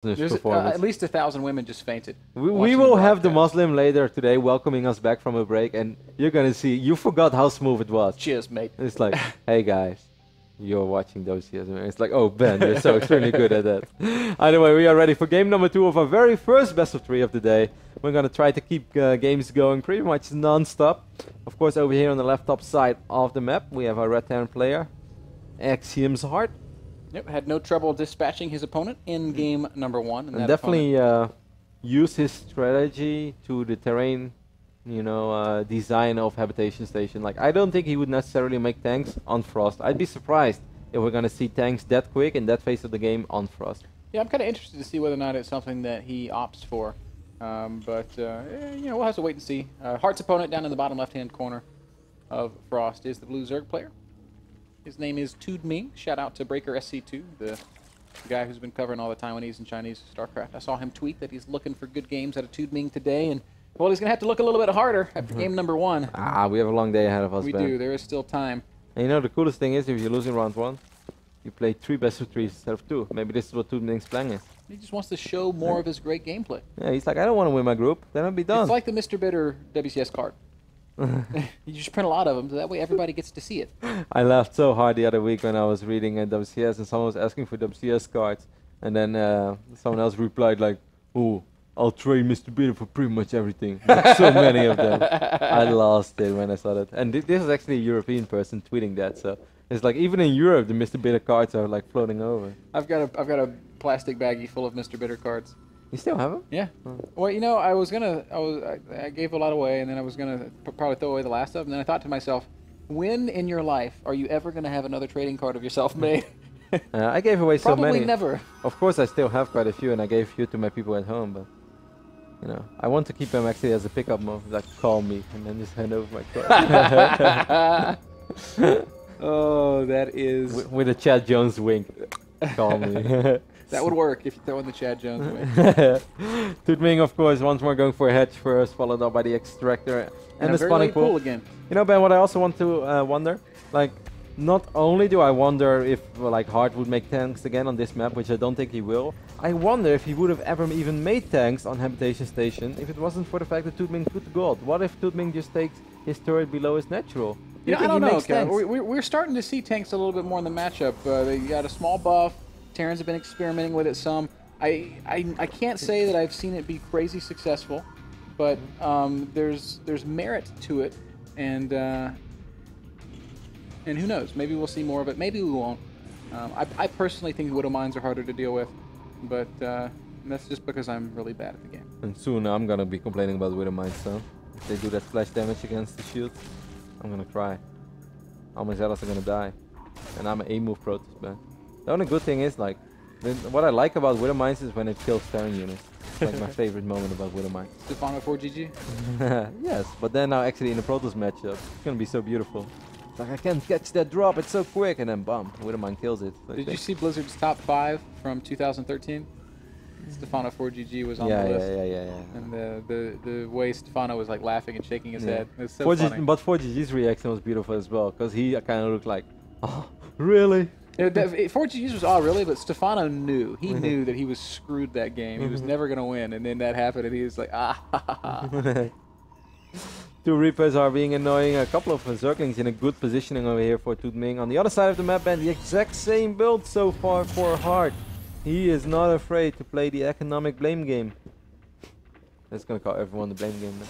There's at least 1,000 women just fainted. We will have the Muslim later today welcoming us back from a break, and you're gonna see. You forgot how smooth it was. Cheers, mate. It's like, hey guys, you're watching WCS. It's like, oh Ben, you're so extremely good at that. Either way, we are ready for game number 2 of our very first best of 3 of the day. We're gonna try to keep games going pretty much non-stop. Of course, over here on the left top side of the map, we have our red-tan player, Axiom's Heart. Yep, had no trouble dispatching his opponent in game number 1. And definitely use his strategy to the terrain, you know, design of Habitation Station. Like, I don't think he would necessarily make tanks on Frost. I'd be surprised if we're going to see tanks that quick in that phase of the game on Frost. Yeah, I'm kind of interested to see whether or not it's something that he opts for. You know, we'll have to wait and see. Heart's opponent down in the bottom left-hand corner of Frost is the blue Zerg player. His name is Toodming. Shout out to Breaker SC2, the guy who's been covering all the Taiwanese and Chinese StarCraft. I saw him tweet that he's looking for good games out of Toodming today, and well, he's going to have to look a little bit harder after game number 1. We have a long day ahead of us, We do. There is still time. And you know, the coolest thing is, if you're losing round 1, you play 3 best of 3s instead of 2. Maybe this is what Toodming's plan is. He just wants to show more of his great gameplay. Yeah, he's like, I don't want to win my group, then I'll be done. It's like the Mr. Bitter WCS card. You just print a lot of them, so that way everybody gets to see it. I laughed so hard the other week when I was reading at WCS and someone was asking for WCS cards, and then someone else replied like, "Oh, I'll trade Mr. Bitter for pretty much everything." Like, so many of them. I lost it when I saw that. And this is actually a European person tweeting that, so it's like even in Europe the Mr. Bitter cards are like floating over. I've got a plastic baggie full of Mr. Bitter cards. You still have them? Yeah. Well, you know, I gave a lot away, and then I was gonna probably throw away the last of them. And then I thought to myself, when in your life are you ever gonna have another trading card of yourself made? I gave away so many. Probably never. Of course, I still have quite a few, and I gave a few to my people at home. But you know, I want to keep them actually as a pickup move, like call me and then just hand over my card. Oh, that is with a Chad Jones wink. Call me. That would work if you throw in the Chad Jones way. Toodming, of course, once more going for a hedge first, followed up by the extractor and the spawning pool again. You know, Ben, what I also want to wonder, like, not only do I wonder if like Hart would make tanks again on this map, which I don't think he will, I wonder if he would have ever even made tanks on Habitation Station if it wasn't for the fact that Toodming put gold. What if Toodming just takes his turret below his natural? You know, I don't know, Kevin. We're starting to see tanks a little bit more in the matchup. They got a small buff. Terrans have been experimenting with it some. I can't say that I've seen it be crazy successful, but there's merit to it, and who knows? Maybe we'll see more of it. Maybe we won't. I personally think Widow Mines are harder to deal with, but that's just because I'm really bad at the game. And soon I'm gonna be complaining about Widow Mines, so if they do that splash damage against the shield, I'm gonna cry. All my zealots are gonna die, and I'm an A-move protest, man. The only good thing is, like, what I like about Widow Mines is when it kills Terran units. It's like my favorite moment about Widow Mines. Stefano 4GG? Yes, but then now actually in the Protoss matchup, it's gonna be so beautiful. It's like, I can't catch that drop, it's so quick, and then bam, Widow Mine kills it. Like, did you see Blizzard's top 5 from 2013? Stefano 4GG was on the list. Yeah. And the way Stefano was like laughing and shaking his head. It was so funny. But 4GG's reaction was beautiful as well, because he kind of looked like, oh, really? 4GG's was all really, but Stefano knew. He knew that he was screwed that game. He was never going to win, and then that happened, and he was like, ah, ha, ha, ha. Two Reapers are being annoying. A couple of Zerglings in a good positioning over here for Toodming. On the other side of the map, and the exact same build so far for Hart. He is not afraid to play the economic blame game. That's going to call everyone the blame game now.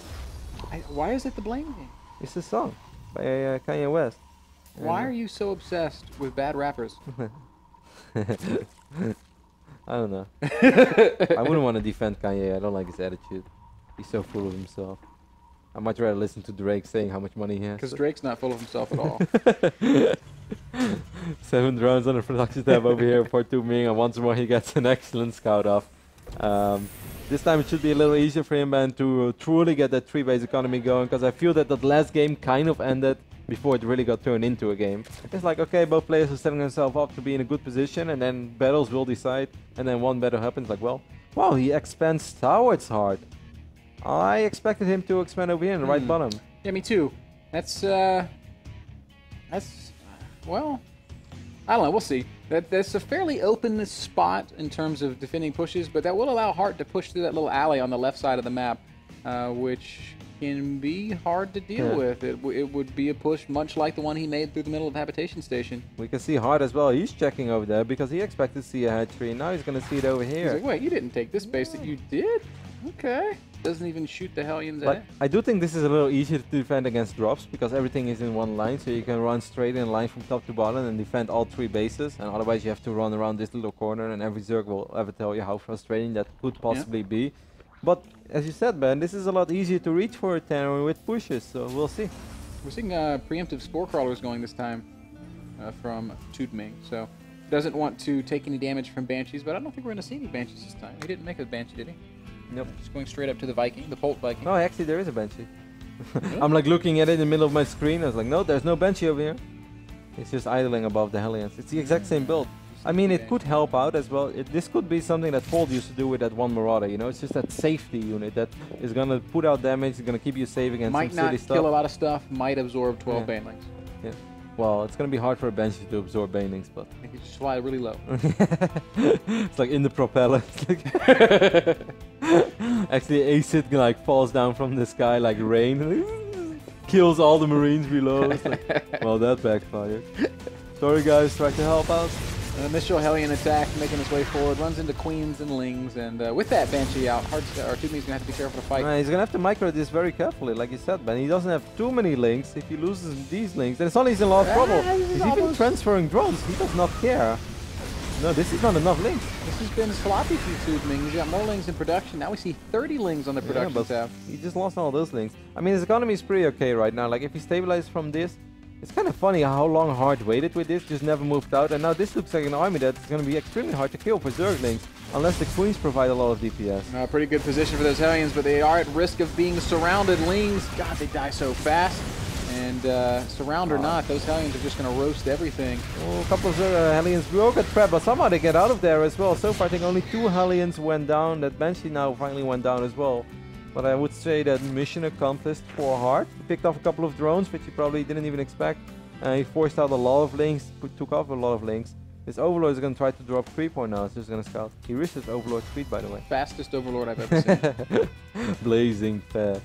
Why is it the blame game? It's a song by Kanye West. Why are you so obsessed with bad rappers? I don't know. I wouldn't want to defend Kanye. I don't like his attitude. He's so full of himself. I'd much rather listen to Drake saying how much money he has. Because Drake's not full of himself at all. 7 drones on the production tab over here for Toodming, and once more he gets an excellent scout off. This time it should be a little easier for him, man, to truly get that 3-base economy going, because I feel that last game kind of ended before it really got turned into a game. It's like, okay, both players are setting themselves up to be in a good position, and then battles will decide, and then one battle happens, like, well, wow, he expands towards hard. I expected him to expand over here in the right bottom. Yeah, me too. That's well, I don't know. We'll see. That's a fairly open spot in terms of defending pushes, but that will allow Hart to push through that little alley on the left side of the map, which can be hard to deal with. It would be a push much like the one he made through the middle of the habitation station. We can see Hart as well. He's checking over there because he expected to see a hatchery. Now he's going to see it over here. He's like, wait, you didn't take this base that you did? Okay. Doesn't even shoot the Hellions at it. I do think this is a little easier to defend against drops because everything is in one line, so you can run straight in line from top to bottom and defend all 3 bases. And otherwise you have to run around this little corner, and every Zerg will ever tell you how frustrating that could possibly be. But as you said, Ben, this is a lot easier to reach for a Tanner with pushes, so we'll see. We're seeing preemptive spore crawlers going this time from Toodming, so doesn't want to take any damage from Banshees, but I don't think we're going to see any Banshees this time. He didn't make a Banshee, did he? Nope. Just going straight up to the Viking, the Polt Viking. Oh, actually there is a Banshee. I'm like looking at it in the middle of my screen. I was like, no, there's no Banshee over here. It's just idling above the Hellions. It's the exact same build. I mean, it could help out as well. This could be something that Fold used to do with that one Marauder, you know? It's just that safety unit that is going to put out damage, is going to keep you safe against some silly stuff. Might not kill a lot of stuff, might absorb 12 Banelings. Yeah. Well, it's going to be hard for a Banshee to absorb Banelings, but... I think you just fly really low. It's like in the propeller. Actually, Acid like falls down from the sky like rain. Kills all the Marines below. It's like, well, that backfired. Sorry guys, try to help out. An initial Hellion attack, making its way forward, runs into Queens and Lings, and with that Banshee out, Toodming's going to have to be careful to fight. He's going to have to micro this very carefully, like you said, man. He doesn't have too many links. If he loses these links, then suddenly he's in a lot of trouble. He's even transferring drones. He does not care. No, this is not enough links. This has been sloppy for Toodming. He's got more lings in production. Now we see 30 lings on the production tab. He just lost all those links. I mean, his economy is pretty okay right now. Like, if he stabilizes from this, it's kind of funny how long Hart waited with this, just never moved out, and now this looks like an army that's going to be extremely hard to kill for Zerglings, unless the Queens provide a lot of DPS. Pretty good position for those Hellions, but they are at risk of being surrounded. Lings, God, they die so fast. And surround or not, those Hellions are just going to roast everything. Oh, a couple of Hellions broke a trap, but somehow they get out of there as well. So far, I think only 2 Hellions went down. That Banshee now finally went down as well. But I would say that mission accomplished for Hart. He picked off a couple of drones, which he probably didn't even expect. He forced out a lot of links, took off a lot of links. This Overlord is going to try to drop 3 point now. It's just going to scout. He reached his Overlord speed, by the way. Fastest Overlord I've ever seen. Blazing fast.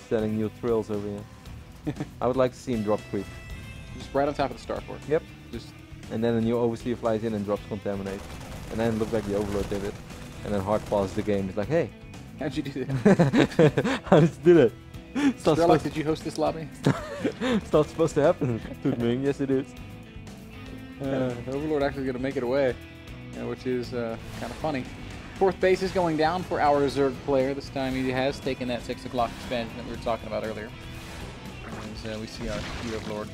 Setting new thrills over here. I would like to see him drop creep. Just right on top of the Starport. Yep. Just. And then a new Overseer flies in and drops Contaminate. And then it looked like the Overlord did it. And then Hart pauses the game. He's like, hey. How'd you do that? How did you do that? Strelok, did you host this lobby? It's not supposed to happen, Toodming. Yes, it is. Overlord actually going to make it away, which is kind of funny. 4th base is going down for our Zerg player. This time he has taken that 6 o'clock expansion that we were talking about earlier. As we see our Overlord.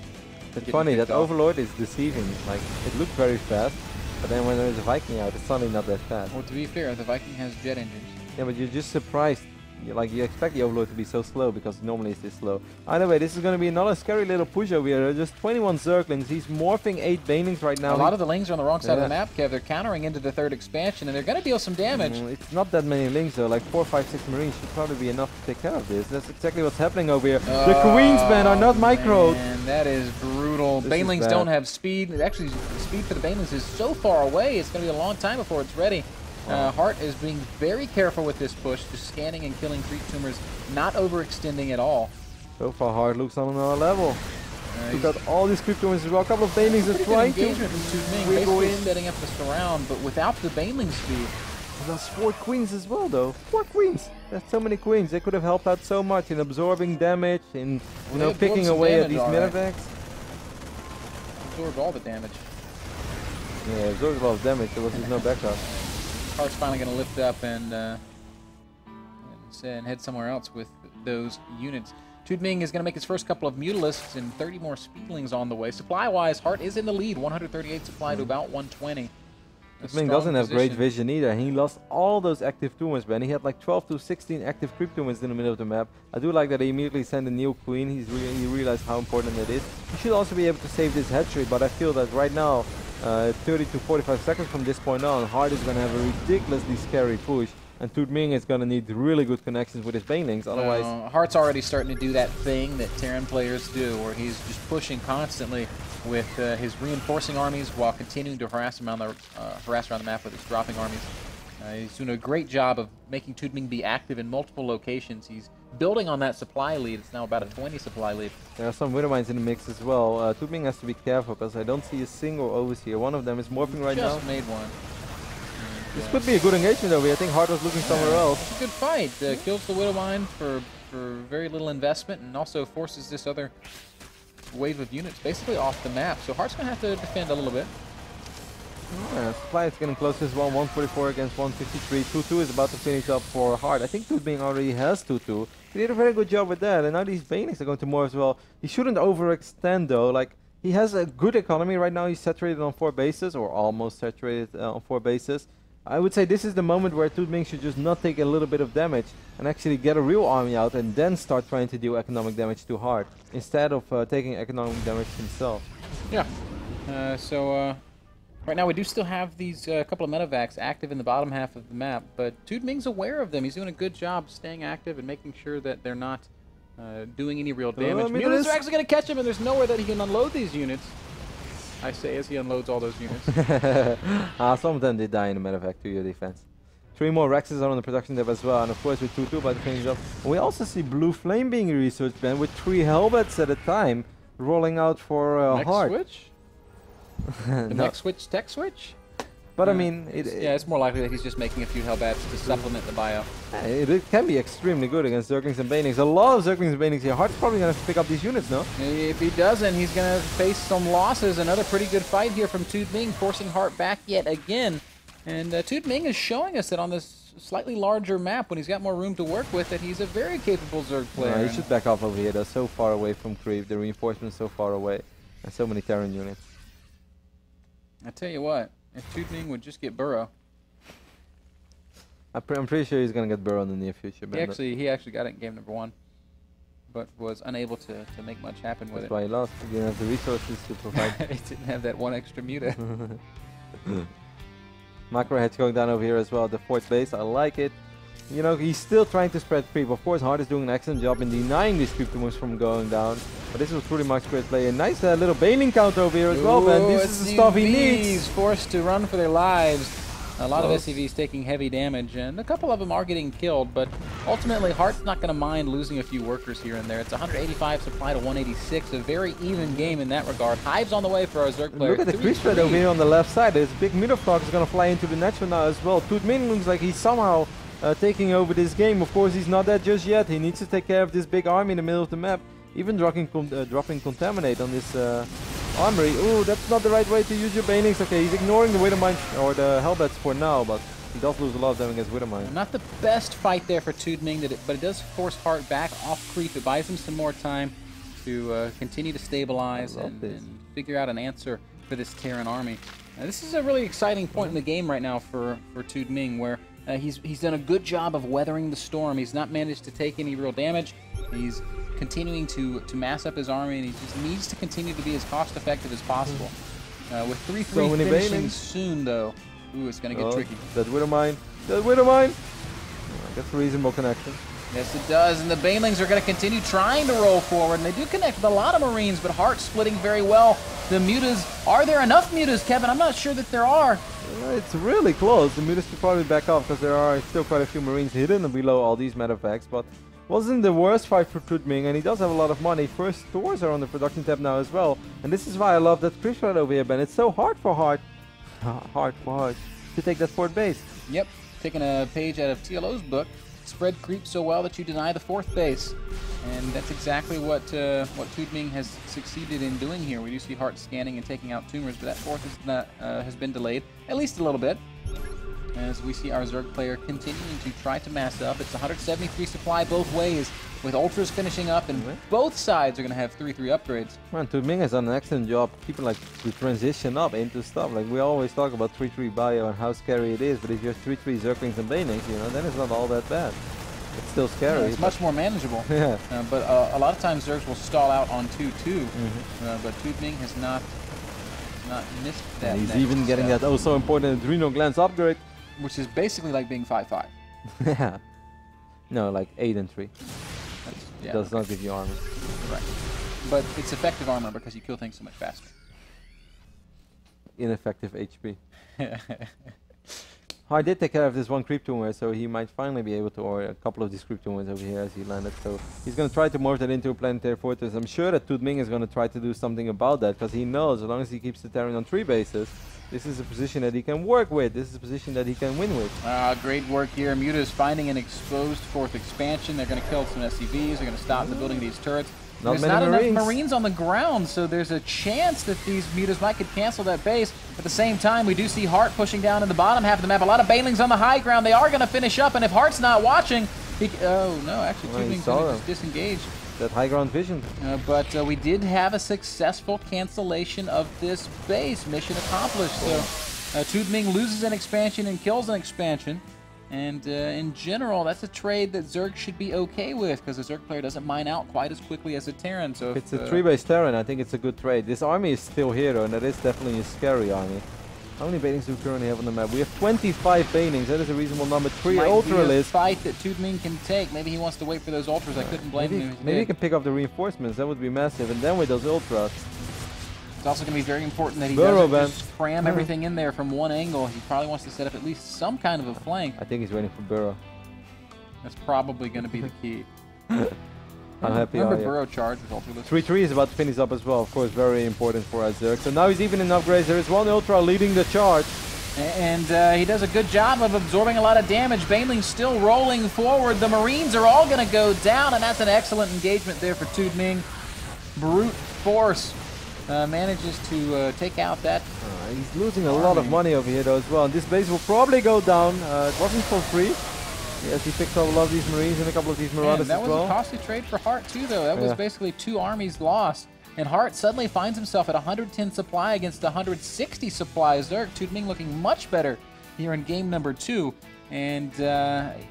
It's funny, that Overlord is deceiving. Like, it looks very fast, but then when there's a Viking out, it's suddenly not that fast. Well, to be fair, the Viking has jet engines. Yeah, but you're just surprised. You expect the Overlord to be so slow because normally it's this slow. Either way, this is going to be another scary little push over here. Just 21 Zerglings. He's morphing 8 Banelings right now. A lot of the Lings are on the wrong side of the map, Kev. They're countering into the 3rd expansion, and they're going to deal some damage. It's not that many Lings, though. Like 4, 5, 6 Marines should probably be enough to take care of this. That's exactly what's happening over here. The Queensmen are not microed. And that is brutal. Banelings don't have speed. Actually, the speed for the Banelings is so far away, it's going to be a long time before it's ready. Hart is being very careful with this push, just scanning and killing creep tumors, not overextending at all. So far, Hart looks on another level. We've got all these creep tumors as well. A couple of Banelings are trying to wiggle in, setting up the surround, but without the Baneling speed. That's 4 Queens as well, though. 4 Queens. That's so many Queens. They could have helped out so much in absorbing damage, in picking away at these medevacs. Absorbed all the damage. Yeah, absorbed a lot of damage. There was just no backup. Hart's finally going to lift up and head somewhere else with those units. Toodming is going to make his first couple of Mutalisks and 30 more Speedlings on the way. Supply-wise, Hart is in the lead, 138 supply to about 120. Toodming doesn't have great vision either. He lost all those active tumors, man. He had like 12 to 16 active creep tumors in the middle of the map. I do like that he immediately sent a new queen. He realized how important it is. He should also be able to save this hatchery, but I feel that right now, 30 to 45 seconds from this point on, Hart is going to have a ridiculously scary push. And Toodming is going to need really good connections with his banelings, otherwise... Hart's already starting to do that thing that Terran players do, where he's just pushing constantly with his reinforcing armies while continuing to harass around the map with his dropping armies. He's doing a great job of making Toodming be active in multiple locations. He's building on that supply lead. It's now about a 20 supply lead. There are some Withermines in the mix as well. Toodming has to be careful because I don't see a single overseer. One of them is morphing right now. Just made one. This could be a good engagement over here. I think Hart was looking somewhere else. It's a good fight. Kills the Widowmine for very little investment and also forces this other wave of units basically off the map. So Hart's going to have to defend a little bit. Yeah, supply is getting close as well. 144 against 153. 2-2 is about to finish up for Hart. I think Toodming already has 2-2. He did a very good job with that. And now these banelings are going to more as well. He shouldn't overextend though. Like, he has a good economy right now. He's saturated on 4 bases, or almost saturated on 4 bases. I would say this is the moment where Toodming should just not take a little bit of damage and actually get a real army out and then start trying to do economic damage to Hart instead of taking economic damage himself. Yeah. Right now we do still have these couple of medevacs active in the bottom half of the map, but Toodming's aware of them. He's doing a good job staying active and making sure that they're not doing any real damage. Units are actually going to catch him, and there's nowhere that he can unload these units. I say as he unloads all those units. Some of them did die in the medevac to your defense. 3 more Rexes are on the production tab as well, and of course with 2-2 about to finish up. We also see Blue Flame being researched, Ben, with 3 Hellbats at a time rolling out for Hart. Switch? The next switch, tech switch? But I mean, it's more likely that he's just making a few Hellbats to supplement the bio. It can be extremely good against Zerglings and Banelings. A lot of Zerglings and Banelings here. Hart's probably going to pick up these units, no? If he doesn't, he's going to face some losses. Another pretty good fight here from Toodming, forcing Hart back yet again. And Toodming is showing us that on this slightly larger map, when he's got more room to work with, that he's a very capable Zerg player. He should back off over here. They're so far away from creep. The reinforcements so far away. And so many Terran units. I tell you what. If Toodming would just get Burrow. I'm pretty sure he's going to get Burrow in the near future. He actually got it in game number 1, but was unable to make much happen with it. That's why he lost. He didn't have the resources to provide. He didn't have that one extra muta. Macro Hedge going down over here as well at the 4th base. I like it. You know, he's still trying to spread creep. Of course, Hart is doing an excellent job in denying these creep tumors from going down. But this was pretty much great play. A nice little baneling count over here as well, Ben. This is the stuff he needs. Forced to run for their lives. A lot of SCVs taking heavy damage, and a couple of them are getting killed. But ultimately, Hart's not going to mind losing a few workers here and there. It's 185 supply to 186. A very even game in that regard. Hive's on the way for our Zerg player. Look at the creep spread over here on the left side. There's a big Mutafrog is going to fly into the natural now as well. Toodming looks like he's somehow taking over this game. Of course, he's not that just yet. He needs to take care of this big army in the middle of the map. Even dropping Contaminate on this armory. Ooh, that's not the right way to use your banelings. Okay, he's ignoring the Widowmine or the Hellbats for now, but he does lose a lot of them against Widowmine. Not the best fight there for Toodming, but it does force Hart back off creep. It buys him some more time to continue to stabilize and figure out an answer for this Terran army. This is a really exciting point in the game right now for Toodming, where he's done a good job of weathering the storm. He's not managed to take any real damage. He's continuing to mass up his army, and he just needs to continue to be as cost effective as possible. With 3-3 finishing soon, though, ooh, it's going to get tricky. That Widowmine, that's a reasonable connection. Yes, it does, and the Banelings are going to continue trying to roll forward, and they do connect with a lot of Marines, but Hart splitting very well. The mutas, are there enough mutas, Kevin? I'm not sure that there are. It's really close. The mutas should probably back off because there are still quite a few Marines hidden below all these medevacs, but wasn't the worst fight for Toodming, and he does have a lot of money. First stores are on the production tab now as well, and this is why I love that push right over here, Ben. It's so hard for Hart to take that 4th base. Yep, taking a page out of TLO's book. Spread creep so well that you deny the 4th base, and that's exactly what Toodming has succeeded in doing here. We do see Hart scanning and taking out tumors, but that 4th is not, has been delayed at least a little bit, as we see our Zerg player continuing to try to mass up. It's 173 supply both ways, with ultras finishing up, and both sides are going to have 3-3 upgrades. Man, Toodming has done an excellent job keeping like to transition up into stuff. Like we always talk about 3-3 bio and how scary it is, but if you have 3-3 Zerglings and Banelings, you know, then it's not all that bad. It's still scary. Yeah, it's much more manageable. Yeah. But a lot of times Zergs will stall out on 2-2, but Toodming has not missed that. And he's even getting that so important adrenal glands upgrade, which is basically like being 5-5. Yeah. No, like 8 and 3. Yeah, Does not give you armor. right. But it's effective armor because you kill things so much faster. Ineffective HP. Hard did take care of this one creep tumor, so he might finally be able to, or a couple of these creep tumors over here as he landed. So he's going to try to morph that into a planetary fortress. I'm sure that Toodming is going to try to do something about that, because he knows as long as he keeps the Terran on 3 bases, this is a position that he can work with. This is a position that he can win with. Great work here. Muta is finding an exposed 4th expansion. They're going to kill some SCVs. They're going to stop the building of these turrets. There's not enough Marines on the ground, so there's a chance that these Mutas might could cancel that base. At the same time, we do see Hart pushing down in the bottom half of the map. A lot of Banelings on the high ground. They are going to finish up, and if Hart's not watching, oh no, actually Toodming's going to disengage. That high ground vision. But we did have a successful cancellation of this base. Mission accomplished. So Toodming loses an expansion and kills an expansion. And in general, that's a trade that Zerg should be okay with, because the Zerg player doesn't mine out quite as quickly as a Terran. So if it's a 3-base Terran, I think it's a good trade. This army is still here, though, and that is definitely a scary army. How many Banelings do we currently have on the map? We have 25 Banelings. That is a reasonable number. 3 Ultra list. Fight that Toodming can take. Maybe he wants to wait for those Ultras. I couldn't blame him. Maybe he can pick up the reinforcements. That would be massive. And then with those Ultras. It's also going to be very important that he doesn't just cram everything in there from one angle. He probably wants to set up at least some kind of a flank. I think he's waiting for Burrow. That's probably going to be the key. I'm happy. Remember Burrow charge with Ultra. 3-3 is about to finish up as well. Of course, very important for us Zerg. So now he's even in upgrades. There is one Ultra leading the charge. And he does a good job of absorbing a lot of damage. Baneling's still rolling forward. The Marines are all going to go down, and that's an excellent engagement there for Toodming. Brute force. Manages to take out that. He's losing a lot of money over here though as well. And this base will probably go down. It wasn't for free. Yes, he picked up a lot of these Marines and a couple of these Marauders as well. That was a costly trade for Hart too, though. That was basically 2 armies lost. And Hart suddenly finds himself at 110 supply against 160 supply. Zerg, Toodming looking much better here in game number 2. And,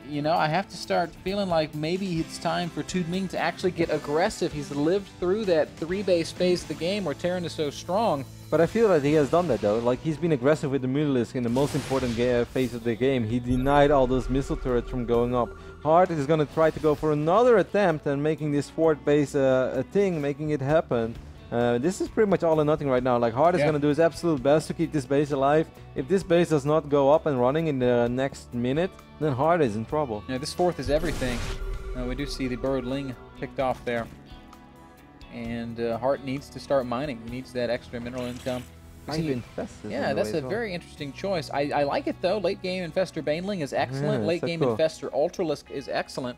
you know, I have to start feeling like maybe it's time for Toodming to actually get aggressive. He's lived through that 3-base phase of the game where Terran is so strong. But I feel that he has done that, though. Like, he's been aggressive with the Mutalisk in the most important phase of the game. He denied all those missile turrets from going up. Hart is going to try to go for another attempt and making this 4th base a thing, making it happen. This is pretty much all or nothing right now. Like, Hart is going to do his absolute best to keep this base alive. If this base does not go up and running in the next minute, then Hart is in trouble. Yeah, this 4th is everything. We do see the Burrowed Ling picked off there. And Hart needs to start mining. He needs that extra mineral income. Yeah, that's a very interesting choice. I like it, though. Late game Infestor Baneling is excellent. Late game Infestor Ultralisk is excellent.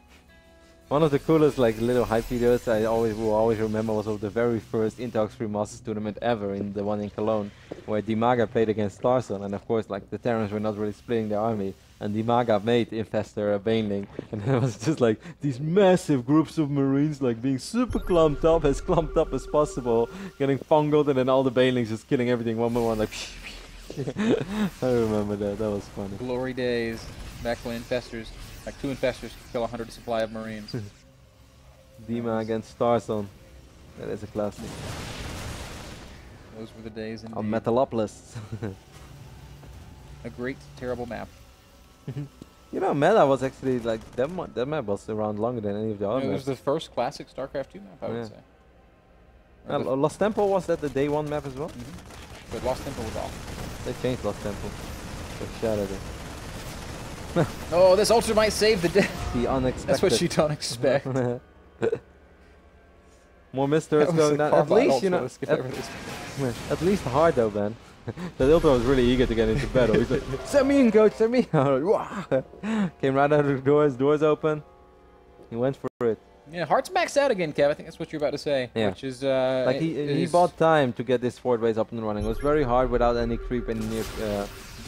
One of the coolest little hype videos I will always remember was of the very first Intox Free Masters tournament ever, in the one in Cologne, where Dimaga played against Starson, and of course like the Terrans were not really splitting their army, and Dimaga made Infestor a Baneling, and it was just like these massive groups of Marines like being super clumped up as possible, getting fungled, and then all the Banelings just killing everything one by one, like I remember that was funny. Glory days, back when Infestors, like 2 Infestors could kill 100 supply of Marines. Dima against Starson. That is a classic. Those were the days indeed. Of Metalopolis. A great, terrible map. You know, Meta was actually like, that map was around longer than any of the other maps. It was the first classic StarCraft 2 map, I would say. Lost Temple, was that the day 1 map as well? But Lost Temple was off. They changed Lost Temple. They shattered it. Oh, this Ultra might save the day. The unexpected. That's what you don't expect. More misters going down. At least, you know, at least hard though, man. That Ultra was really eager to get into battle. He's like, send me in, coach, send me in. Came right out of the doors open. He went for it. Yeah, Hart's maxed out again, Kev. I think that's what you're about to say. Yeah. Which is, like he bought time to get this 4th base up and running. It was very hard without any creep in near, you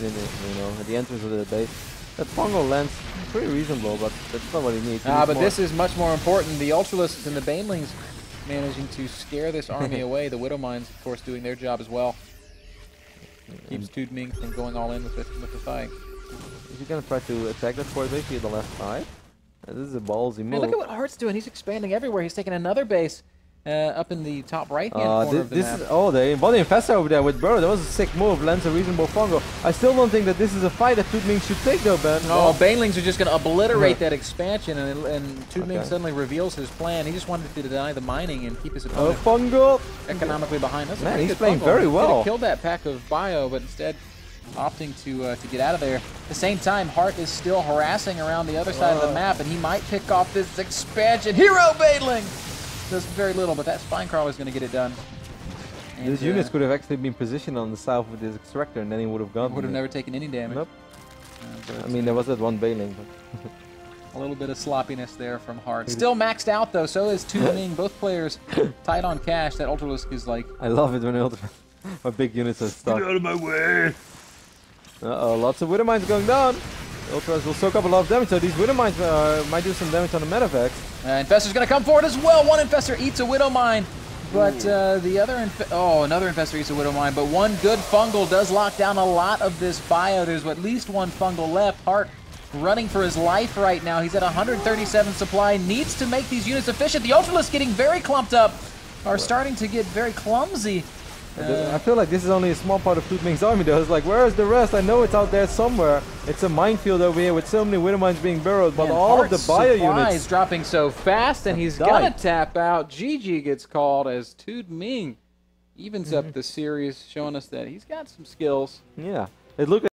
know, at the entrance of the base. That fungal lens, pretty reasonable, but that's not what he needs. But this is much more important. The Ultralisks and the Banelings managing to scare this army away. The Widow Mines, of course, doing their job as well. Keeps Toodming from going all in with the fight. Is he going to try to attack that 4th base via the left side? This is a ballsy move. Man, look at what Hart's doing. He's expanding everywhere. He's taking another base. up in the top right-hand corner of the map. The body infestor over there with Burrow. That was a sick move. Lands a reasonable fungal. I still don't think that this is a fight that Toodming should take though, Ben. Oh, Banelings are just going to obliterate that expansion, and Toodming suddenly reveals his plan. He just wanted to deny the mining and keep his opponent fungal economically behind us. Man, he's playing very well. Could have killed that pack of bio, but instead opting to get out of there. At the same time, Hart is still harassing around the other side of the map, and he might pick off this expansion. Hero Baneling does very little, but that Spine Crawler is going to get it done. And these units could have actually been positioned on the south with this extractor, and then he would have gone. Would have never taken any damage. Nope. I mean, there was that one Baneling. But a little bit of sloppiness there from Hart. Still maxed out, though. So is Toodming. Both players tight on cash. That Ultralisk is like... I love it when my big units are stuck. Get out of my way! Uh-oh, lots of Widow Mines going down. Ultras will soak up a lot of damage, so these Widow Mines might do some damage on the Medivacs. Infestor's going to come forward as well. One Infestor eats a Widow Mine, but the other... another Infestor eats a Widow Mine, but one good Fungal does lock down a lot of this bio. There's at least one Fungal left. Hart running for his life right now. He's at 137 supply, needs to make these units efficient. The Ultralisk getting very clumped up, are starting to get very clumsy. I feel like this is only a small part of Toodming's army though. It's like, where is the rest? I know it's out there somewhere. It's a minefield over here with so many Widow Mines being burrowed, but all of the bio units dropping so fast, and he's gonna tap out. GG gets called as Toodming evens up the series, showing us that he's got some skills. Yeah, it looked